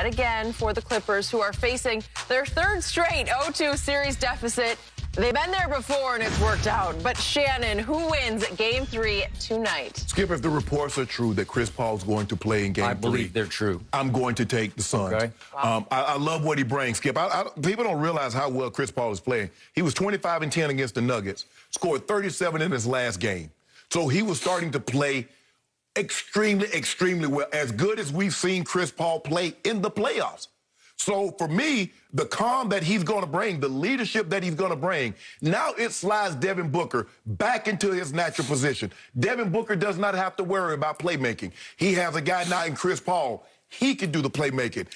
again for the Clippers, who are facing their third straight 0-2 series deficit. They've been there before, and it's worked out. But Shannon, who wins Game 3 tonight? Skip, if the reports are true that Chris Paul's going to play in Game 3, I believe they're true. I'm going to take the Suns. Okay. Wow. I love what he brings, Skip. People don't realize how well Chris Paul is playing. He was 25-10 against the Nuggets, scored 37 in his last game. So he was starting to play extremely, extremely well, as good as we've seen Chris Paul play in the playoffs. So for me, the calm that he's going to bring, the leadership that he's going to bring, now it slides Devin Booker back into his natural position. Devin Booker does not have to worry about playmaking. He has a guy now in Chris Paul. He can do the playmaking.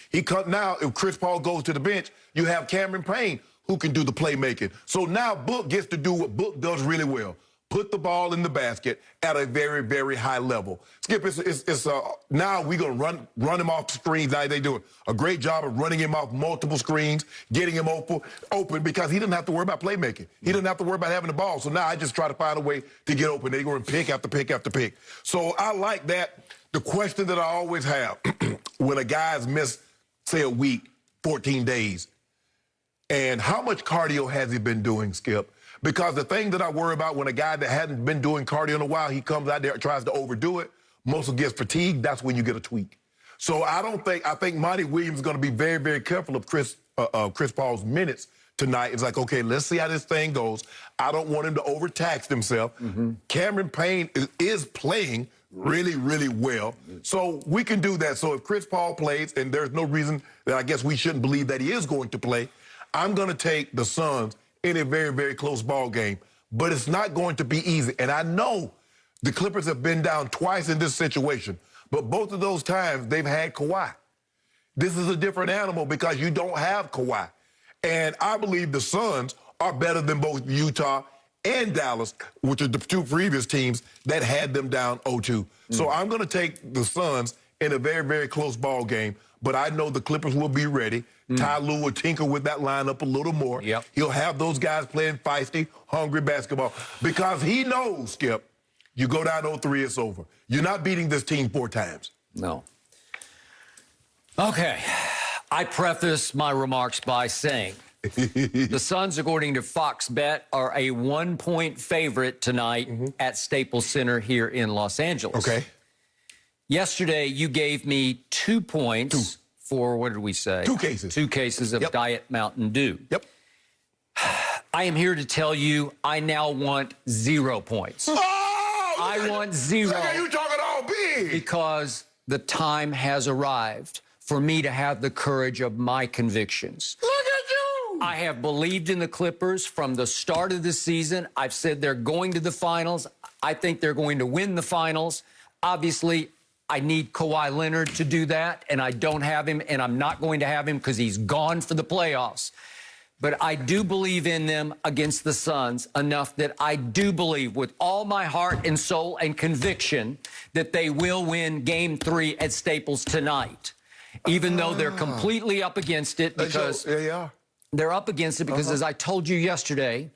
Now, if Chris Paul goes to the bench, you have Cameron Payne who can do the playmaking. So now Book gets to do what Book does really well. Put the ball in the basket at a very, very high level. Skip, now we're going to run him off the screens. Now they doing a great job of running him off multiple screens, getting him open because he didn't have to worry about playmaking. He didn't have to worry about having the ball. So now I just try to find a way to get open. They're going to pick after pick after pick. So I like that. The question that I always have when a guy's missed, say, a week, 14 days, and how much cardio has he been doing, Skip? Because the thing that I worry about when a guy that hadn't been doing cardio in a while, he comes out there and tries to overdo it, muscle gets fatigued, that's when you get a tweak. So I think Monty Williams is going to be very, very careful of Chris Paul's minutes tonight. It's like, okay, let's see how this thing goes. I don't want him to overtax himself. Cameron Payne is playing really, really well. So we can do that. So if Chris Paul plays, and there's no reason that I guess we shouldn't believe that he is going to play, I'm going to take the Suns in a very, very close ball game. But it's not going to be easy. And I know the Clippers have been down twice in this situation, but both of those times they've had Kawhi. This is a different animal because you don't have Kawhi. And I believe the Suns are better than both Utah and Dallas, which are the two previous teams that had them down 0-2. So I'm going to take the Suns in a very, very close ball game, but I know the Clippers will be ready. Ty Lue will tinker with that lineup a little more. He'll have those guys playing feisty, hungry basketball because he knows, Skip, you go down 0-3, it's over. You're not beating this team 4 times. No. Okay. I preface my remarks by saying the Suns, according to Fox Bet, are a 1-point favorite tonight at Staples Center here in Los Angeles. Okay. Yesterday, you gave me 2 points for, what did we say? 2 cases. 2 cases of Diet Mountain Dew. Yep. I am here to tell you I now want 0 points. Oh! I want 0. Look at you talking all big. Because the time has arrived for me to have the courage of my convictions. Look at you! I have believed in the Clippers from the start of the season. I've said they're going to the finals. I think they're going to win the finals. Obviously, I need Kawhi Leonard to do that, and I don't have him, and I'm not going to have him because he's gone for the playoffs. But I do believe in them against the Suns enough that I do believe with all my heart and soul and conviction that they will win Game 3 at Staples tonight, even though they're completely up against it because they're up against it because, as I told you yesterday,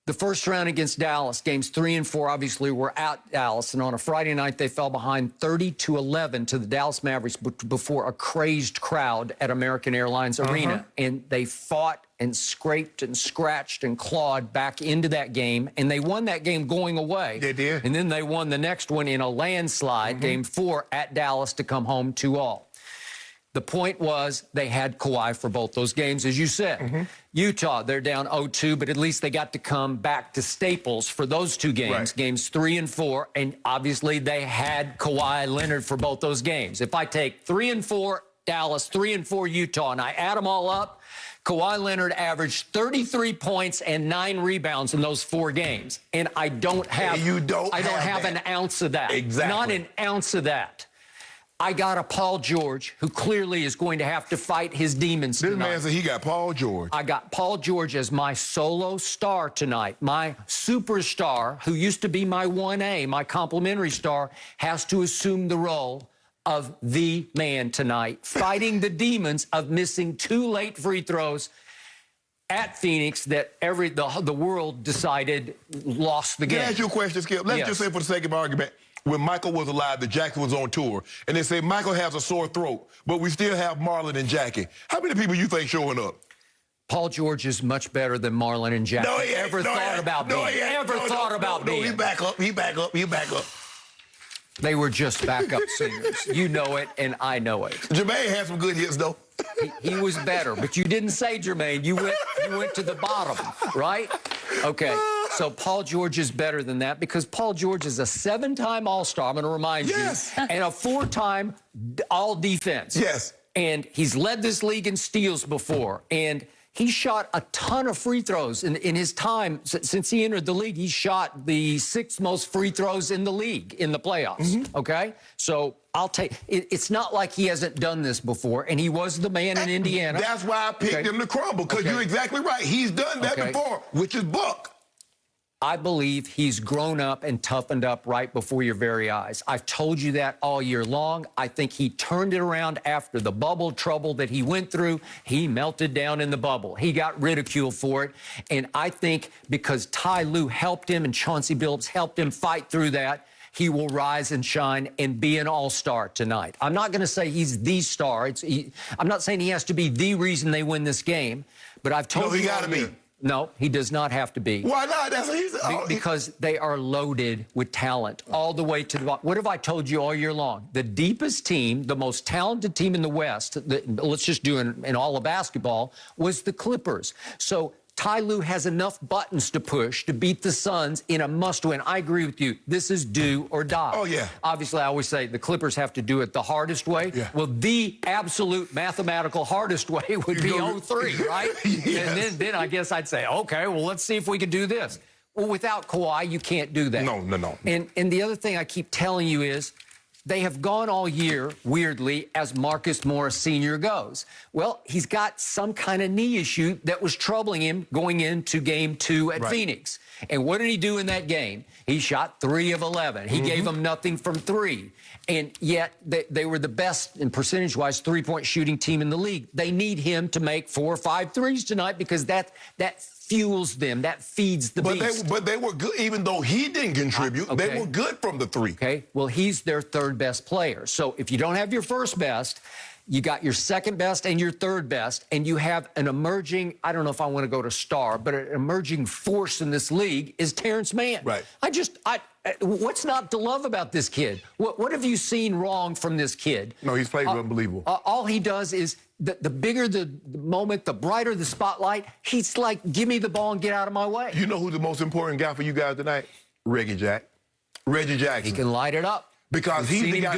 the first round against Dallas, games 3 and 4, obviously, were at Dallas. And on a Friday night, they fell behind 30-11 to the Dallas Mavericks before a crazed crowd at American Airlines Arena. And they fought and scraped and scratched and clawed back into that game. And they won that game going away. They did. And then they won the next one in a landslide, game 4 at Dallas, to come home 2-all. The point was they had Kawhi for both those games, as you said. Utah, they're down 0-2, but at least they got to come back to Staples for those 2 games, games 3 and 4, and obviously they had Kawhi Leonard for both those games. If I take 3 and 4 Dallas, 3 and 4 Utah, and I add them all up, Kawhi Leonard averaged 33 points and 9 rebounds in those 4 games. And I don't have, I don't have an ounce of that. Exactly. Not an ounce of that. I got a Paul George who clearly is going to have to fight his demons tonight. This man said he got Paul George. I got Paul George as my solo star tonight. My superstar, who used to be my 1A, my complimentary star, has to assume the role of the man tonight, fighting the demons of missing 2 late free throws at Phoenix that the world decided lost the game. Can I ask you a question, Skip? Let's just say, for the sake of argument, when Michael was alive, that Jackie was on tour, and they say Michael has a sore throat, but we still have Marlon and Jackie. How many people you think showing up? Paul George is much better than Marlon and Jackie. No, he ain't. Ever thought about being? No, he back up. He back up. He back up. They were just backup singers. You know it, and I know it. Jermaine had some good hits, though. He was better, but you didn't say Jermaine. You went to the bottom, right? Okay, so Paul George is better than that because Paul George is a 7-time All-Star, I'm going to remind you, and a 4-time All-Defense. Yes. And he's led this league in steals before, and he shot a ton of free throws in his time. Since he entered the league, he shot the 6th most free throws in the league in the playoffs, okay? So I'll take it. It's not like he hasn't done this before, and he was the man in Indiana. That's why I picked him to crumble, because you're exactly right. He's done that before, which is Buck. I believe he's grown up and toughened up right before your very eyes. I've told you that all year long. I think he turned it around after the bubble trouble that he went through. He melted down in the bubble. He got ridiculed for it. And I think because Ty Lue helped him and Chauncey Billups helped him fight through that, he will rise and shine and be an all-star tonight. I'm not going to say he's the star. I'm not saying he has to be the reason they win this game, but I've told you. No, he got to be. No, he does not have to be. Why not? Because they are loaded with talent all the way to the bottom. What have I told you all year long? The deepest team, the most talented team in the West, let's just do in all of basketball, was the Clippers. So Ty Lue has enough buttons to push to beat the Suns in a must-win. I agree with you. This is do or die. Oh, yeah. Obviously, I always say the Clippers have to do it the hardest way. Yeah. Well, the absolute mathematical hardest way would be 0-3, right? Yes. And then I guess I'd say, okay, well, let's see if we can do this. Well, without Kawhi, you can't do that. No. And the other thing I keep telling you is they have gone all year, weirdly, as Marcus Morris Sr. goes. Well, he's got some kind of knee issue that was troubling him going into Game 2 at Phoenix. And what did he do in that game? He shot 3 of 11. He gave them nothing from 3. And yet they were the best, in percentage-wise, three-point shooting team in the league. They need him to make 4 or 5 threes tonight because that fuels them. That feeds the beast. But they were good, even though he didn't contribute. They were good from the 3. Okay, well, he's their 3rd best player. So if you don't have your 1st best, you got your 2nd best and your 3rd best, and you have an emerging, I don't know if I want to go to star, but an emerging force in this league is Terrence Mann. Right. What's not to love about this kid? What have you seen wrong from this kid? No, he's played unbelievable. All he does is the bigger the moment, the brighter the spotlight. He's like, give me the ball and get out of my way. You know who's the most important guy for you guys tonight? Reggie Jackson. He can light it up. Because he's the guy.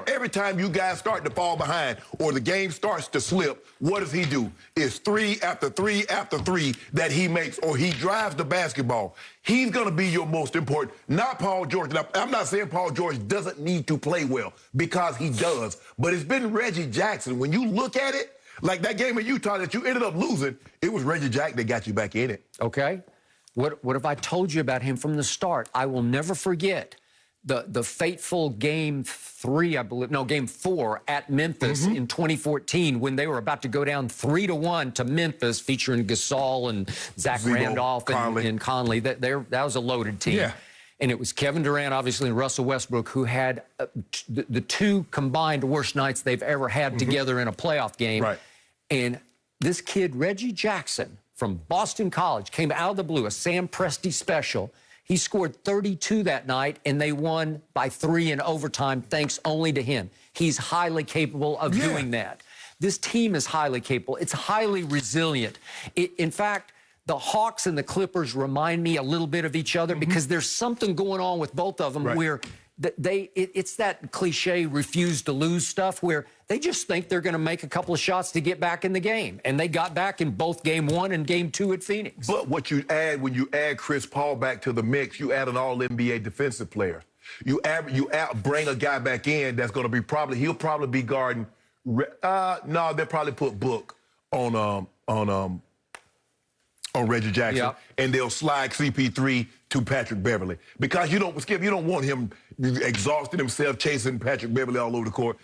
Every time you guys start to fall behind or the game starts to slip, what does he do? It's 3 after 3 after 3 that he makes, or he drives the basketball. He's going to be your most important, not Paul George. Now, I'm not saying Paul George doesn't need to play well, because he does. But it's been Reggie Jackson. When you look at it, like that game in Utah that you ended up losing, it was Reggie Jackson that got you back in it. Okay. What have I told you about him from the start? I will never forget the fateful Game 3, I believe, no, Game 4 at Memphis in 2014 when they were about to go down 3-1 to Memphis, featuring Gasol and Zach Randolph and Conley. That was a loaded team. Yeah. And it was Kevin Durant, obviously, and Russell Westbrook, who had the 2 combined worst nights they've ever had together in a playoff game. Right. And this kid, Reggie Jackson, from Boston College, came out of the blue, a Sam Presti special. He scored 32 that night, and they won by 3 in overtime, thanks only to him. He's highly capable of doing that. This team is highly capable. It's highly resilient. In fact, the Hawks and the Clippers remind me a little bit of each other because there's something going on with both of them where it's that cliche refuse to lose stuff where they just think they're going to make a couple of shots to get back in the game. And they got back in both Game 1 and Game 2 at Phoenix. But what you add, when you add Chris Paul back to the mix, you add an all-NBA defensive player. You bring a guy back in that's going to be he'll probably be guarding. No, they'll probably put Book on Reggie Jackson, and they'll slide CP3 to Patrick Beverley because you don't want him exhausting himself chasing Patrick Beverley all over the court.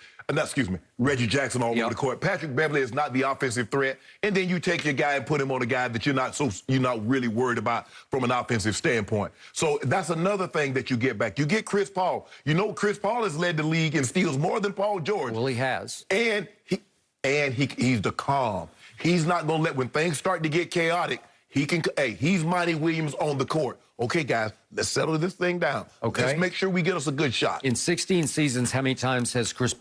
Reggie Jackson all over the court. Patrick Beverley is not the offensive threat. And then you take your guy and put him on a guy that you're not really worried about from an offensive standpoint. So that's another thing that you get back. You get Chris Paul. You know Chris Paul has led the league in steals more than Paul George. Well, he has. And he's the calm. He's not going to let when things start to get chaotic. He's Monty Williams on the court. Okay, guys, let's settle this thing down. Okay. Let's make sure we get us a good shot. In 16 seasons, how many times has Chris Paul